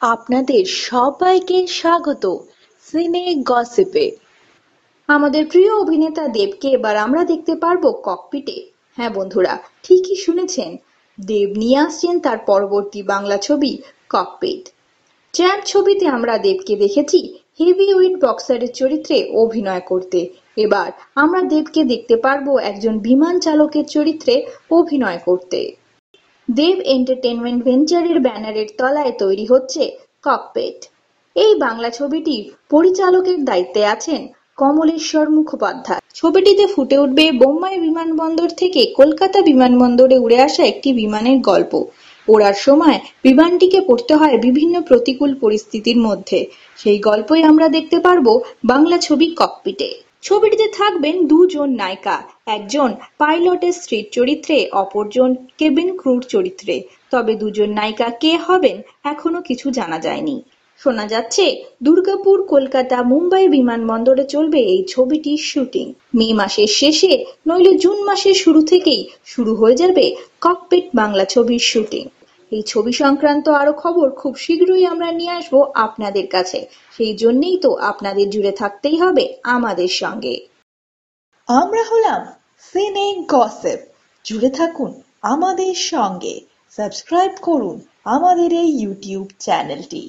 আপনাদের সবাইকে স্বাগত সিনে গসিপে। আমাদের প্রিয় অভিনেতা দেবকে এবার আমরা দেখতে পারবো ককপিটে। হ্যাঁ বন্ধুরা, ঠিকই শুনেছেন, দেব নিয়ে আসছেন তার পরবর্তী বাংলা ছবি ককপিট। চ্যাম্প ছবিতে আমরা দেবকে দেখেছি হেভিওয়েট বক্সারের চরিত্রে অভিনয় করতে। এবার আমরা দেবকে দেখতে পারবো একজন বিমান চালকের চরিত্রে অভিনয় করতে। দেব এন্টারটেনমেন্ট ভেঞ্চারের ব্যানারের তলায় তৈরি হচ্ছে ককপিট। এই বাংলা ছবিটির পরিচালকের দায়িত্বে আছেন কমলেশ্বর মুখোপাধ্যায়। ছবিটিতে ফুটে উঠবে বোম্বাই বিমানবন্দর থেকে কলকাতা বিমানবন্দরে উড়ে আসা একটি বিমানের গল্প। ওড়ার সময় বিমানটিকে পড়তে হয় বিভিন্ন প্রতিকূল পরিস্থিতির মধ্যে। সেই গল্পই আমরা দেখতে পারবো বাংলা ছবি ককপিটে। ছবিটিতে থাকবেন দুজন নায়িকা, একজন পাইলটের স্ত্রীর চরিত্রে, অপরজন কেবিন ক্রুর চরিত্রে। তবে দুজন নায়িকা কে হবেন এখনো কিছু জানা যায়নি। শোনা যাচ্ছে দুর্গাপুর, কলকাতা, মুম্বাই বিমানবন্দরে চলবে এই ছবিটির শুটিং। মে মাসের শেষে নইলে জুন মাসের শুরু থেকেই শুরু হয়ে যাবে ককপিট বাংলা ছবির শুটিং। এই ছবি সংক্রান্ত আরো খবর খুব শীঘ্রই আমরা নিয়ে আসবো আপনাদের কাছে। সেই জন্যেই তো আপনাদের জুড়ে থাকতেই হবে আমাদের সঙ্গে। আমরা হলাম সিনে গসিপ। জুড়ে থাকুন আমাদের সঙ্গে, সাবস্ক্রাইব করুন আমাদের এই ইউটিউব চ্যানেলটি।